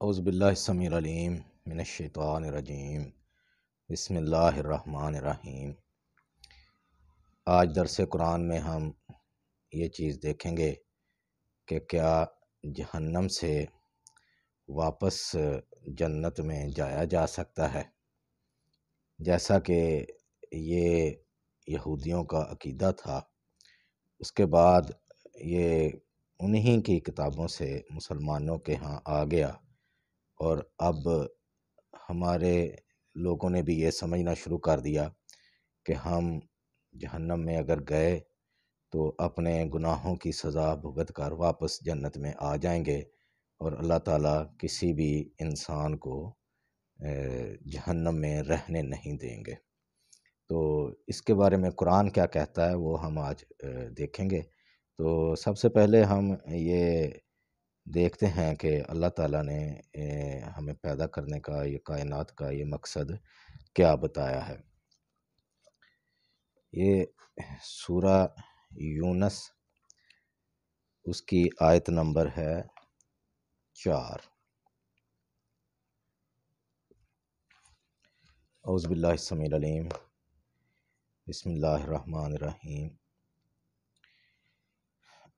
اعوذ باللہ السمیع العلیم من الشیطان الرجیم بسم اللہ الرحمن الرحیم۔ آج درس قرآن میں ہم یہ چیز دیکھیں گے کہ کیا جہنم سے واپس جنت میں جایا جا سکتا ہے، جیسا کہ یہ یہودیوں کا عقیدہ تھا۔ اس کے بعد یہ انہی کی کتابوں سے مسلمانوں کے ہاں آ گیا، اور اب ہمارے لوگوں نے بھی یہ سمجھنا شروع کر دیا کہ ہم جہنم میں اگر گئے تو اپنے گناہوں کی سزا بھگت کر واپس جنت میں آ جائیں گے، اور اللہ تعالیٰ کسی بھی انسان کو جہنم میں رہنے نہیں دیں گے۔ تو اس کے بارے میں قرآن کیا کہتا ہے وہ ہم آج دیکھیں گے۔ تو سب سے پہلے ہم یہ دیکھتے ہیں کہ اللہ تعالیٰ نے ہمیں پیدا کرنے کا، یہ کائنات کا یہ مقصد کیا بتایا ہے۔ یہ سورہ یونس، اس کی آیت نمبر ہے 4۔ اعوذ باللہ السمیع العلیم بسم اللہ الرحمن الرحیم۔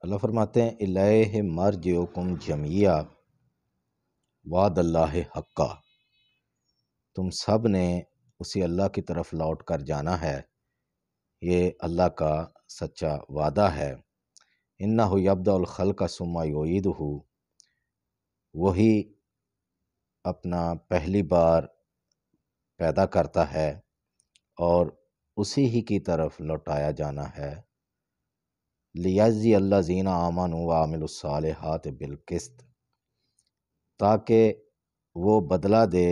اللہ فرماتے ہیں الیہ مرجعکم جمیعا وعد اللہ حقا، تم سب نے اسی اللہ کی طرف لوٹ کر جانا ہے، یہ اللہ کا سچا وعدہ ہے۔ انہ یبدأ الخلق ثم یعیدہ، وہی اپنا پہلی بار پیدا کرتا ہے اور اسی ہی کی طرف لوٹایا جانا ہے۔ لیجزی الذین آمنوا وعملوا الصالحات بالقسط، تاکہ وہ بدلہ دے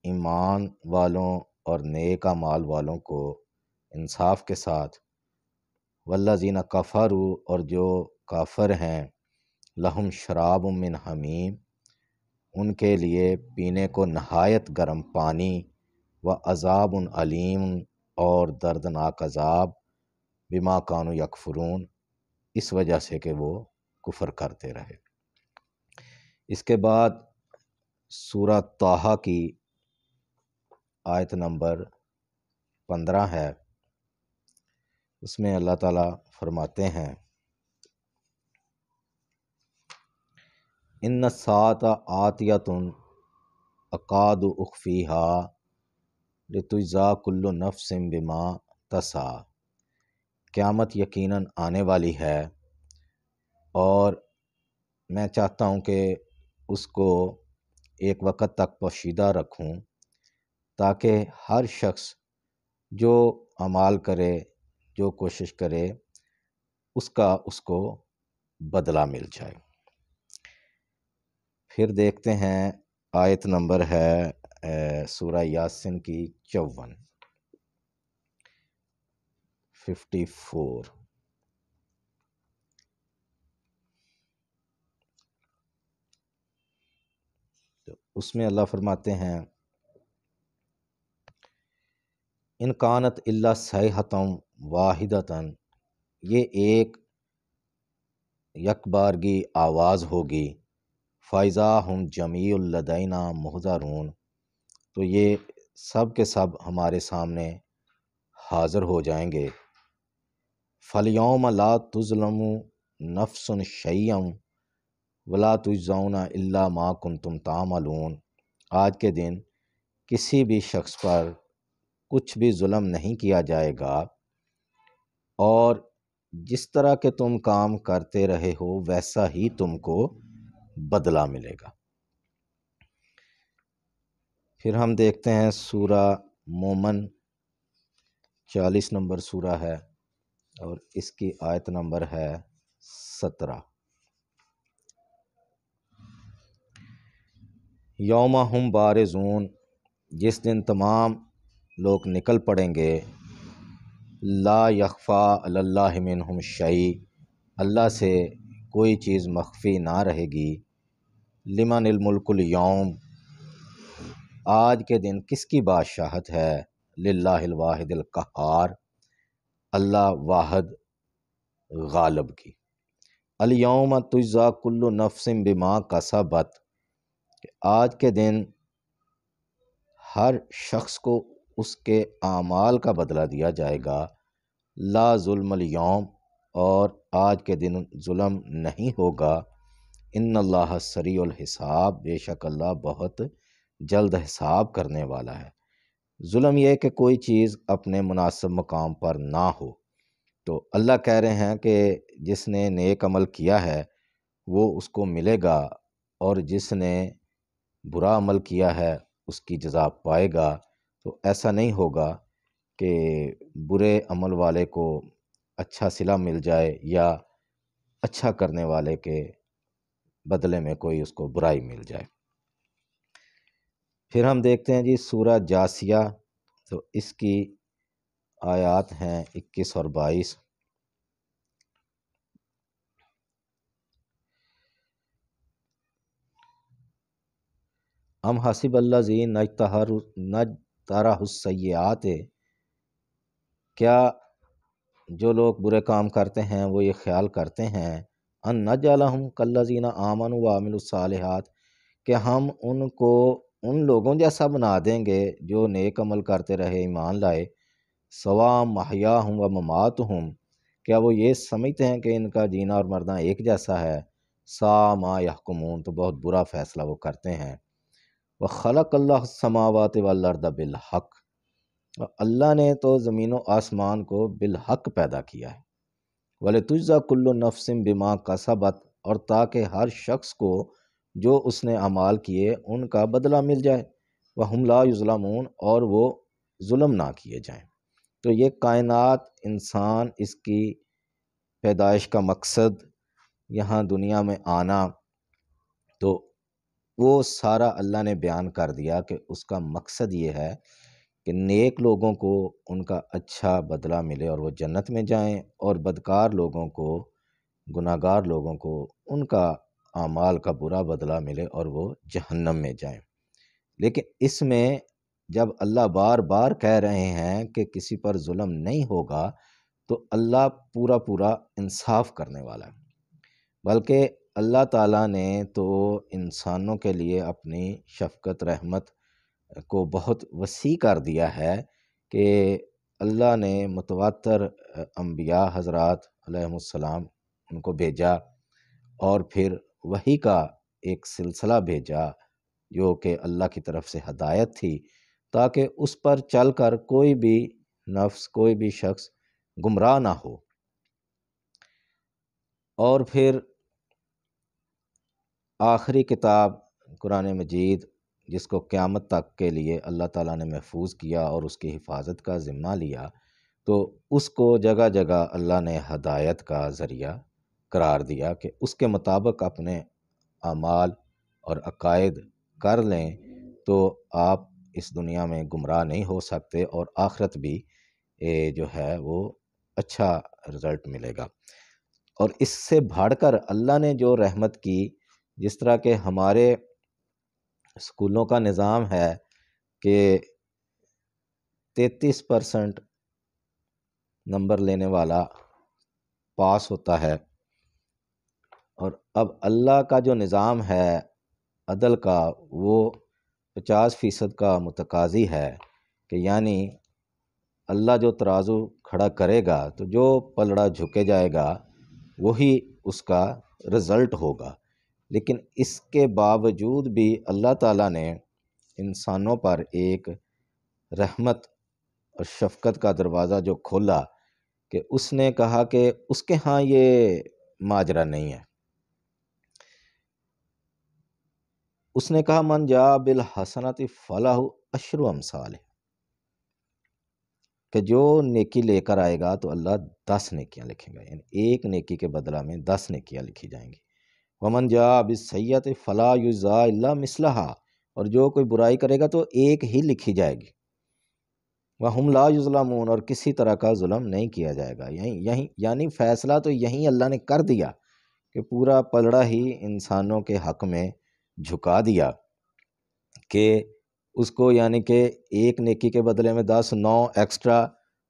ایمان والوں اور نیک اعمال والوں کو انصاف کے ساتھ۔ والذین کفروا، اور جو کافر ہیں، لہم شراب من حمیم، ان کے لیے پینے کو نہایت گرم پانی، و عذاب علیم، اور دردناک عذاب، بما کانوا یکفرون، اس وجہ سے کہ وہ کفر کرتے رہے۔ اس کے بعد سورہ طٰہٰ کی آیت نمبر 15 ہے، اس میں اللہ تعالیٰ فرماتے ہیں ان الساعۃ آتیۃ اکاد اخفیہا لتجزیٰ کل نفس بما تسعی، قیامت یقیناً آنے والی ہے اور میں چاہتا ہوں کہ اس کو ایک وقت تک پوشیدہ رکھوں، تاکہ ہر شخص جو اعمال کرے، جو کوشش کرے، اس کا اس کو بدلہ مل جائے۔ پھر دیکھتے ہیں آیت نمبر ہے سورہ یاسین کی 54۔ اس میں اللہ فرماتے ہیں ان کانت الا صیحۃ واحدۃ، یہ ایک یکبارگی آواز ہوگی، فاذا ہم جمیع لدینا محضرون، تو یہ سب کے سب ہمارے سامنے حاضر ہو جائیں گے۔ فالیوم لا تظلم نفس شیئا ولا تجزون الا ما کنتم تعملون، آج کے دن کسی بھی شخص پر کچھ بھی ظلم نہیں کیا جائے گا، اور جس طرح کہ تم کام کرتے رہے ہو ویسا ہی تم کو بدلہ ملے گا۔ پھر ہم دیکھتے ہیں سورہ مومن، 40 نمبر سورہ ہے اور اس کی آیت نمبر ہے 17۔ یوم ہم بارزون، جس دن تمام لوگ نکل پڑیں گے، لا یخفیٰ علی اللہ منہم شیء، اللہ سے کوئی چیز مخفی نہ رہے گی۔ لمن الملک اليوم، آج کے دن کس کی بادشاہت ہے؟ للہ الواحد القہار، اللہ واحد غالب کی۔ الیوم تجزیٰ کل نفس بما کسبت، کہ آج کے دن ہر شخص کو اس کے اعمال کا بدلہ دیا جائے گا۔ لا ظلم اليوم، اور آج کے دن ظلم نہیں ہوگا۔ ان اللہ سریع الحساب، بے شک اللہ بہت جلد حساب کرنے والا ہے۔ ظلم یہ ہے کہ کوئی چیز اپنے مناسب مقام پر نہ ہو۔ تو اللہ کہہ رہے ہیں کہ جس نے نیک عمل کیا ہے وہ اس کو ملے گا، اور جس نے برا عمل کیا ہے اس کی جزا پائے گا۔ تو ایسا نہیں ہوگا کہ برے عمل والے کو اچھا صلہ مل جائے یا اچھا کرنے والے کے بدلے میں کوئی اس کو برائی مل جائے۔ پھر ہم دیکھتے ہیں جی سورہ جاسیہ، تو اس کی آیات ہیں 21 اور 22۔ ام حسب الذین اجترحوا السیئات، کیا جو لوگ برے کام کرتے ہیں وہ یہ خیال کرتے ہیں ان نجعلہم کالذین آمنوا وعملوا الصالحات، کہ ہم ان کو ان لوگوں جیسا بنا دیں گے جو نیک عمل کرتے رہے، ایمان لائے، سواء محیاہم و مماتہم، کیا وہ یہ سمجھتے ہیں کہ ان کا جینا اور مرنا ایک جیسا ہے؟ ساء ما یحکمون، تو بہت برا فیصلہ وہ کرتے ہیں۔ وَخَلَقَ اللَّهُ السَّمَاوَاتِ وَالْأَرْضَ بِالْحَقِّ، اور اللہ نے تو زمین و آسمان کو بالحق پیدا کیا ہے۔ وَلِتُجْزَىٰ كُلُّ نَفْسٍ بِمَا كَسَبَتْ، اور تاکہ ہر شخص کو جو اس نے اعمال کیے ان کا بدلہ مل جائے۔ وَهُمْ لَا يُظْلَمُونَ، اور وہ ظلم نہ کیے جائیں۔ تو یہ کائنات، انسان، اس کی پیدائش کا مقصد، یہاں دنیا میں آنا، تو وہ سارا اللہ نے بیان کر دیا کہ اس کا مقصد یہ ہے کہ نیک لوگوں کو ان کا اچھا بدلہ ملے اور وہ جنت میں جائیں، اور بدکار لوگوں کو، گناہگار لوگوں کو ان کا اعمال کا برا بدلہ ملے اور وہ جہنم میں جائیں۔ لیکن اس میں جب اللہ بار بار کہہ رہے ہیں کہ کسی پر ظلم نہیں ہوگا، تو اللہ پورا پورا انصاف کرنے والا ہے۔ بلکہ اللہ تعالیٰ نے تو انسانوں کے لیے اپنی شفقت رحمت کو بہت وسیع کر دیا ہے کہ اللہ نے متواتر انبیاء حضرات علیہم السلام ان کو بھیجا، اور پھر وحی کا ایک سلسلہ بھیجا جو کہ اللہ کی طرف سے ہدایت تھی، تاکہ اس پر چل کر کوئی بھی نفس، کوئی بھی شخص گمراہ نہ ہو۔ اور پھر آخری کتاب قرآن مجید، جس کو قیامت تک کے لیے اللہ تعالیٰ نے محفوظ کیا اور اس کی حفاظت کا ذمہ لیا، تو اس کو جگہ جگہ اللہ نے ہدایت کا ذریعہ قرار دیا کہ اس کے مطابق اپنے اعمال اور عقائد کر لیں تو آپ اس دنیا میں گمراہ نہیں ہو سکتے، اور آخرت بھی جو ہے وہ اچھا رزلٹ ملے گا۔ اور اس سے بڑھ کر اللہ نے جو رحمت کی، جس طرح کہ ہمارے اسکولوں کا نظام ہے کہ 33% نمبر لینے والا پاس ہوتا ہے، اور اب اللہ کا جو نظام ہے عدل کا، وہ 50% کا متقاضی ہے، کہ یعنی اللہ جو ترازو کھڑا کرے گا تو جو پلڑا جھکے جائے گا وہی اس کا رزلٹ ہوگا۔ لیکن اس کے باوجود بھی اللہ تعالیٰ نے انسانوں پر ایک رحمت اور شفقت کا دروازہ جو کھولا، کہ اس نے کہا کہ اس کے ہاں یہ ماجرا نہیں ہے۔ اس نے کہا من جاء بالحسنۃ فلہ عشر امثالہ، کہ جو نیکی لے کر آئے گا تو اللہ 10 نیکیاں لکھیں گا، یعنی ایک نیکی کے بدلہ میں 10 نیکیاں لکھی جائیں گی۔ ومن جاء بالسیئۃ فلا یجزی الا مثلھا، اور جو کوئی برائی کرے گا تو ایک ہی لکھی جائے گی۔ وہم لا یظلمون، اور کسی طرح کا ظلم نہیں کیا جائے گا۔ یعنی فیصلہ تو یہیں اللہ نے کر دیا کہ پورا پلڑا ہی انسانوں کے حق میں جھکا دیا، کہ اس کو یعنی کہ ایک نیکی کے بدلے میں 9 ایکسٹرا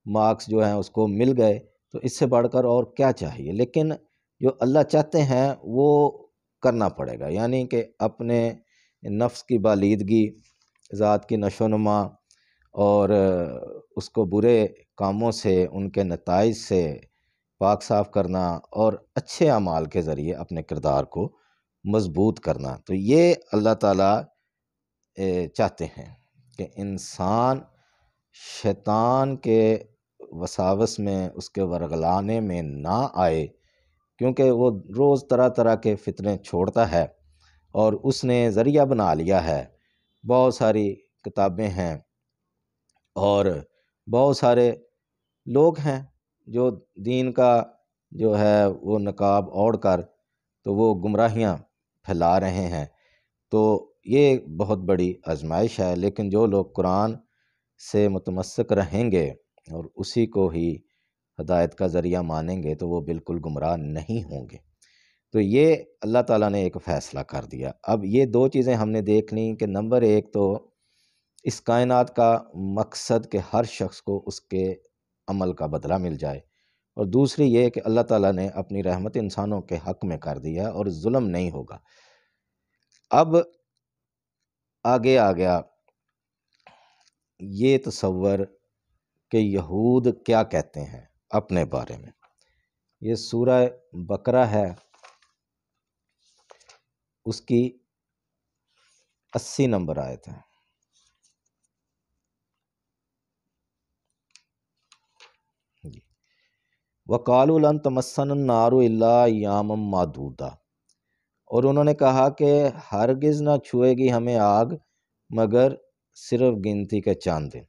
مارکس جو ہیں اس کو مل گئے، تو اس سے بڑھ کر اور کیا چاہیے۔ لیکن جو اللہ چاہتے ہیں وہ کرنا پڑے گا، یعنی کہ اپنے نفس کی بالیدگی، ذات کی نشو و نما اور اس کو برے کاموں سے، ان کے نتائج سے پاک صاف کرنا اور اچھے اعمال کے ذریعے اپنے کردار کو مضبوط کرنا۔ تو یہ اللہ تعالیٰ چاہتے ہیں کہ انسان شیطان کے وساوس میں، اس کے ورگلانے میں نہ آئے، کیونکہ وہ روز طرح طرح کے فتنے چھوڑتا ہے اور اس نے ذریعہ بنا لیا ہے۔ بہت ساری کتابیں ہیں اور بہت سارے لوگ ہیں جو دین کا جو ہے وہ نقاب اوڑھ کر تو وہ گمراہیاں پھیلا رہے ہیں۔ تو یہ بہت بڑی آزمائش ہے، لیکن جو لوگ قرآن سے متمسک رہیں گے اور اسی کو ہی ہدایت کا ذریعہ مانیں گے تو وہ بالکل گمراہ نہیں ہوں گے۔ تو یہ اللہ تعالیٰ نے ایک فیصلہ کر دیا۔ اب یہ دو چیزیں ہم نے دیکھ لیں کہ نمبر ایک تو اس کائنات کا مقصد کہ ہر شخص کو اس کے عمل کا بدلہ مل جائے، اور دوسری یہ کہ اللہ تعالیٰ نے اپنی رحمت انسانوں کے حق میں کر دیا اور ظلم نہیں ہوگا۔ اب آگے آ گیا یہ تصور کہ یہود کیا کہتے ہیں اپنے بارے میں۔ یہ سورہ بقرہ ہے، اس کی 80 نمبر آیت ہے۔ وَقَالُوا لَن تَمَسَّنَا النَّارُ إِلَّا أَيَّامًا مَّعْدُودَةً، اور انہوں نے کہا کہ ہرگز نہ چھوئے گی ہمیں آگ مگر صرف گنتی کے چاند دن۔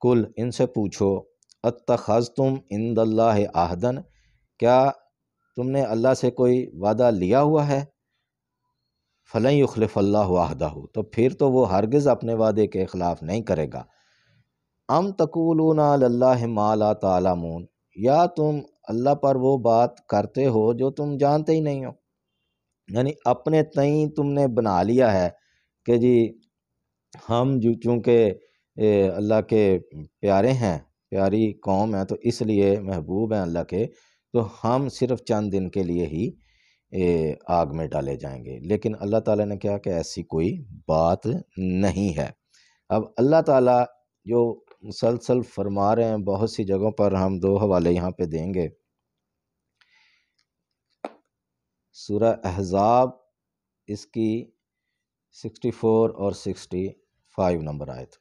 کل، ان سے پوچھو، اتخذتم عند اللہ عہدًا، کیا تم نے اللہ سے کوئی وعدہ لیا ہوا ہے؟ فلن یخلف اللہ عہدہ، تو پھر تو وہ ہرگز اپنے وعدے کے خلاف نہیں کرے گا۔ ام تقولون علی اللہ ما لا تعلمون، یا تم اللہ پر وہ بات کرتے ہو جو تم جانتے ہی نہیں ہو۔ یعنی اپنے تئیں تم نے بنا لیا ہے کہ جی ہم جو چونکہ اللہ کے پیارے ہیں، پیاری قوم ہے، تو اس لیے محبوب ہیں اللہ کے، تو ہم صرف چند دن کے لیے ہی آگ میں ڈالے جائیں گے۔ لیکن اللہ تعالیٰ نے کہا کہ ایسی کوئی بات نہیں ہے۔ اب اللہ تعالیٰ جو مسلسل فرما رہے ہیں، بہت سی جگہوں پر ہم دو حوالے یہاں پہ دیں گے۔ سورہ احزاب اس کی 64 اور 65 نمبر آیت۔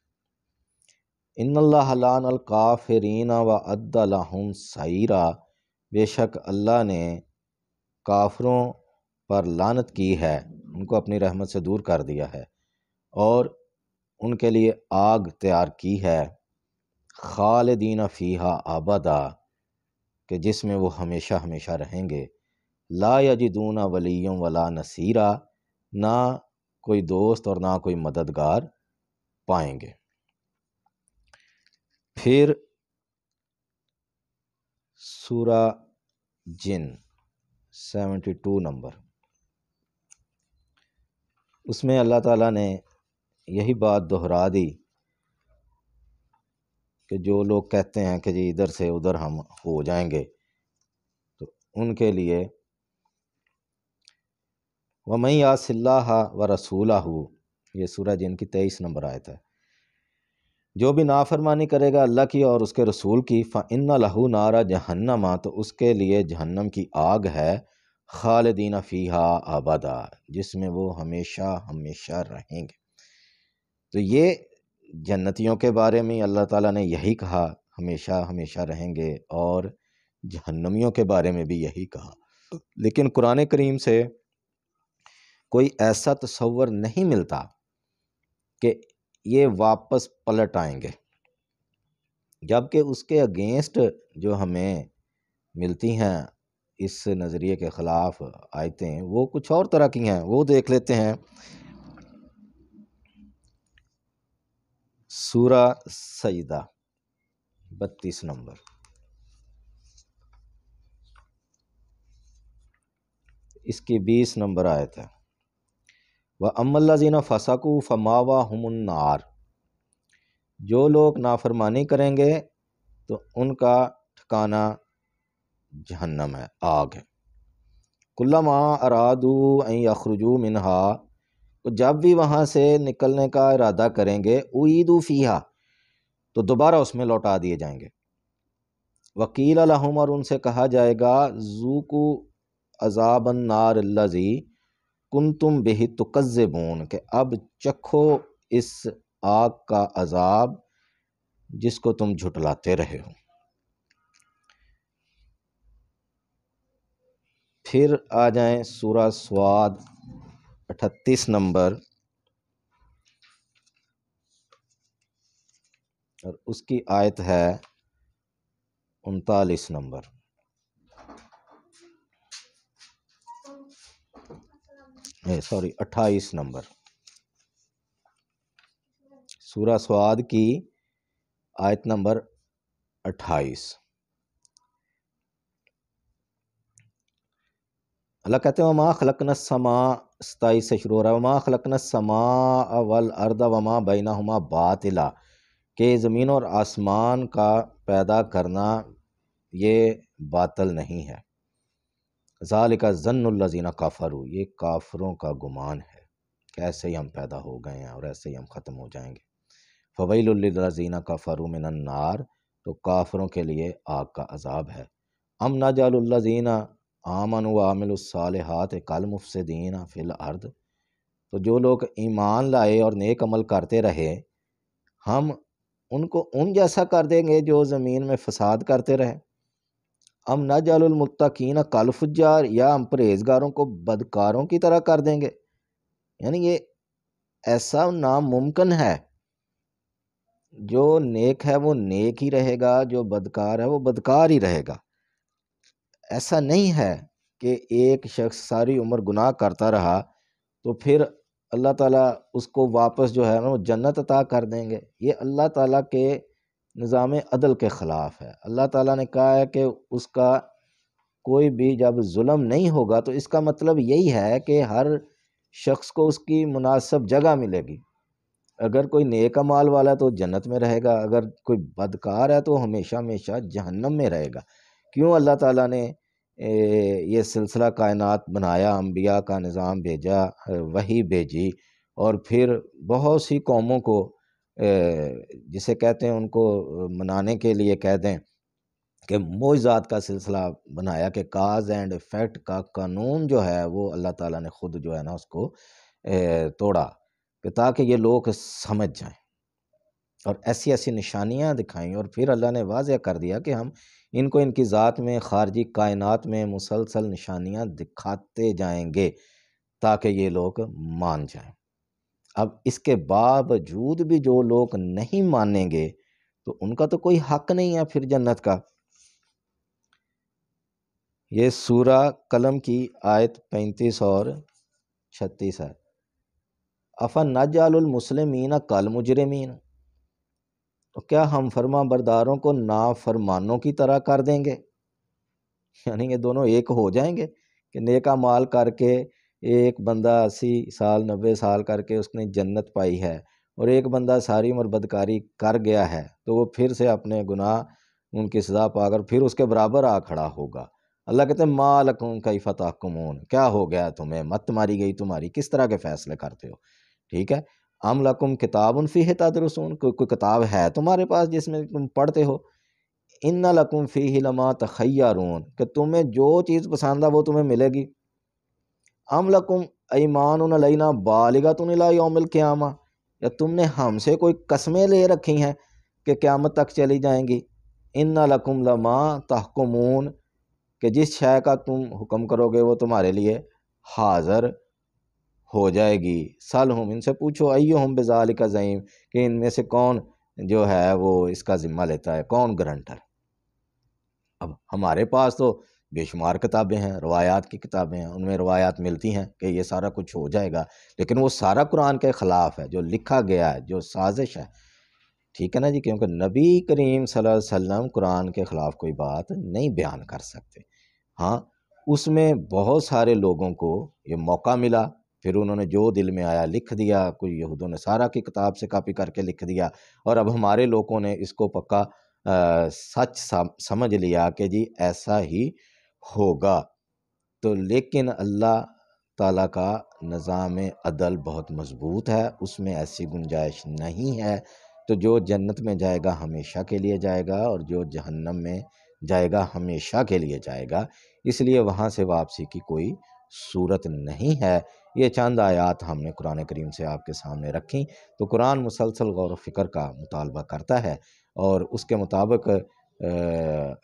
ان اللہ لعن الکافرین وأعد لهم سعیرا، بے شک اللہ نے کافروں پر لعنت کی ہے، ان کو اپنی رحمت سے دور کر دیا ہے، اور ان کے لیے آگ تیار کی ہے، خالدین فیہا ابدا، کہ جس میں وہ ہمیشہ ہمیشہ رہیں گے، لا یجدون ولیا ولا نصیرا، نہ کوئی دوست اور نہ کوئی مددگار پائیں گے۔ پھر سورہ جن 72 نمبر، اس میں اللہ تعالیٰ نے یہی بات دہرا دی کہ جو لوگ کہتے ہیں کہ جی ادھر سے ادھر ہم ہو جائیں گے، تو ان کے لیے وَمَن يَعْصِ اللَّهَ وَرَسُولَهُ، یہ سورہ جن کی 23 نمبر آیت ہے، جو بھی نافرمانی کرے گا اللہ کی اور اس کے رسول کی، فَإِنَّ لَهُ نَارَ جَهَنَّمَ، تو اس کے لیے جہنم کی آگ ہے، خالدین فیہا ابدا، جس میں وہ ہمیشہ ہمیشہ رہیں گے۔ تو یہ جنتیوں کے بارے میں اللہ تعالیٰ نے یہی کہا، ہمیشہ ہمیشہ رہیں گے، اور جہنمیوں کے بارے میں بھی یہی کہا۔ لیکن قرآن کریم سے کوئی ایسا تصور نہیں ملتا کہ یہ واپس پلٹ آئیں گے، جبکہ اس کے اگینسٹ جو ہمیں ملتی ہیں اس نظریے کے خلاف آیتیں، وہ کچھ اور طرح کی ہیں۔ وہ دیکھ لیتے ہیں سورہ سجدہ 32 نمبر، اس کی 20 نمبر آیت ہے۔ وَأَمَّا الَّذِينَ فَسَقُوا فَمَأْوَاهُمُ النَّارُ، جو لوگ نافرمانی کریں گے تو ان کا ٹھکانہ جہنم ہے، آگ ہے۔ کُلَّمَا أَرَادُوا أَن يَخْرُجُوا مِنْهَا، تو جب بھی وہاں سے نکلنے کا ارادہ کریں گے اعیدوا فیہا، تو دوبارہ اس میں لوٹا دیے جائیں گے۔ وقیل لہم، اور ان سے کہا جائے گا ذوقوا عذاب النار الذی کنتم بہ تکذبون، کہ اب چکھو اس آگ کا عذاب جس کو تم جھٹلاتے رہے ہو۔ پھر آ جائیں سورہ سواد 38 نمبر، اور اس کی آیت ہے 39 نمبر۔ سوری 28 نمبر، سورہ سواد کی آیت نمبر 28۔ اللہ کہتے ہیں وما خلقنا السماء، 27 سے شروع ہو رہا ہے، وما خلقنا السماء والارض وما بینہما باطلا، کہ زمین اور آسمان کا پیدا کرنا یہ باطل نہیں ہے۔ ذالک ظن الذین کفروا، یہ کافروں کا گمان ہے کہ ایسے ہی ہم پیدا ہو گئے ہیں اور ایسے ہی ہم ختم ہو جائیں گے۔ فویل للذین کفروا من النار، تو کافروں کے لیے آگ کا عذاب ہے۔ ام نجعل الذین آمنوا وعملوا الصالحات کالمفسدین فی الارض، تو جو لوگ ایمان لائے اور نیک عمل کرتے رہے ہم ان کو ان جیسا کر دیں گے جو زمین میں فساد کرتے رہے۔ ام نجعل المتقین کالفجار، یا ہم پرہیزگاروں کو بدکاروں کی طرح کر دیں گے۔ یعنی یہ ایسا ناممکن ہے، جو نیک ہے وہ نیک ہی رہے گا، جو بدکار ہے وہ بدکار ہی رہے گا۔ ایسا نہیں ہے کہ ایک شخص ساری عمر گناہ کرتا رہا تو پھر اللہ تعالیٰ اس کو واپس جو ہے نا وہ جنت عطا کر دیں گے۔ یہ اللہ تعالیٰ کے نظام عدل کے خلاف ہے۔ اللہ تعالیٰ نے کہا ہے کہ اس کا کوئی بھی جب ظلم نہیں ہوگا تو اس کا مطلب یہی ہے کہ ہر شخص کو اس کی مناسب جگہ ملے گی۔ اگر کوئی نیک اعمال والا تو جنت میں رہے گا، اگر کوئی بدکار ہے تو ہمیشہ ہمیشہ جہنم میں رہے گا۔ کیوں اللہ تعالیٰ نے یہ سلسلہ کائنات بنایا، انبیاء کا نظام بھیجا، وحی بھیجی، اور پھر بہت سی قوموں کو جسے کہتے ہیں ان کو منانے کے لیے کہہ دیں کہ معجزات کا سلسلہ بنایا، کہ کاز اینڈ افیکٹ کا قانون جو ہے وہ اللہ تعالیٰ نے خود جو ہے نا اس کو توڑا، کہ تاکہ یہ لوگ سمجھ جائیں، اور ایسی ایسی نشانیاں دکھائیں، اور پھر اللہ نے واضح کر دیا کہ ہم ان کو ان کی ذات میں، خارجی کائنات میں مسلسل نشانیاں دکھاتے جائیں گے تاکہ یہ لوگ مان جائیں۔ اب اس کے باوجود بھی جو لوگ نہیں مانیں گے تو ان کا تو کوئی حق نہیں ہے پھر جنت کا۔ یہ سورہ قلم کی آیت 35 اور 36 ہے۔ افنجعل المسلمین کالمجرمین، تو کیا ہم فرما برداروں کو نافرمانوں کی طرح کر دیں گے؟ یعنی یہ دونوں ایک ہو جائیں گے کہ نیک اعمال کر کے ایک بندہ 80 سال 90 سال کر کے اس نے جنت پائی ہے، اور ایک بندہ ساری عمر بدکاری کر گیا ہے تو وہ پھر سے اپنے گناہ ان کی سزا پا کر پھر اس کے برابر آ کھڑا ہوگا۔ اللہ کہتے ہیں ما لکم کیف تحکمون، کیا ہو گیا تمہیں، مت ماری گئی تمہاری، کس طرح کے فیصلے کرتے ہو؟ ٹھیک ہے، ام لکم کتاب فیہ تدرسون، کوئی کتاب ہے تمہارے پاس جس میں تم پڑھتے ہو؟ ان لکم فیہ لما تخیرون، کہ تمہیں جو چیز پسند ہے وہ تمہیں ملے گی۔ ام لکم ایمان علینا بالغۃ الی یوم القیامہ، یا تم نے ہم سے کوئی قسمیں لے رکھی ہیں کہ قیامت تک چلی جائیں گی؟ ان لکم لما تحکمون، کہ جس شے کا تم حکم کرو گے وہ تمہارے لیے حاضر ہو جائے گی۔ سلہم، ان سے پوچھو، ایہم بذالک زعیم، کہ ان میں سے کون جو ہے وہ اس کا ذمہ لیتا ہے، کون گرانٹر؟ اب ہمارے پاس تو بے شمار کتابیں ہیں، روایات کی کتابیں ہیں، ان میں روایات ملتی ہیں کہ یہ سارا کچھ ہو جائے گا، لیکن وہ سارا قرآن کے خلاف ہے، جو لکھا گیا ہے، جو سازش ہے۔ ٹھیک ہے نا جی، کیونکہ نبی کریم صلی اللہ علیہ وسلم قرآن کے خلاف کوئی بات نہیں بیان کر سکتے۔ ہاں، اس میں بہت سارے لوگوں کو یہ موقع ملا، پھر انہوں نے جو دل میں آیا لکھ دیا، کوئی یہود و نصارہ کی کتاب سے کاپی کر کے لکھ دیا، اور اب ہمارے لوگوں نے اس کو پکا سچ سمجھ لیا کہ جی ایسا ہی ہوگا۔ تو لیکن اللہ تعالیٰ کا نظام عدل بہت مضبوط ہے، اس میں ایسی گنجائش نہیں ہے۔ تو جو جنت میں جائے گا ہمیشہ کے لیے جائے گا، اور جو جہنم میں جائے گا ہمیشہ کے لیے جائے گا، اس لیے وہاں سے واپسی کی کوئی صورت نہیں ہے۔ یہ چند آیات ہم نے قرآن کریم سے آپ کے سامنے رکھیں۔ تو قرآن مسلسل غور و فکر کا مطالبہ کرتا ہے، اور اس کے مطابق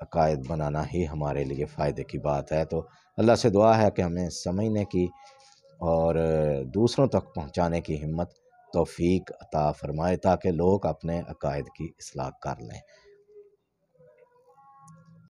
عقائد بنانا ہی ہمارے لیے فائدے کی بات ہے۔ تو اللہ سے دعا ہے کہ ہمیں سمجھنے کی اور دوسروں تک پہنچانے کی ہمت توفیق عطا فرمائے، تاکہ لوگ اپنے عقائد کی اصلاح کر لیں۔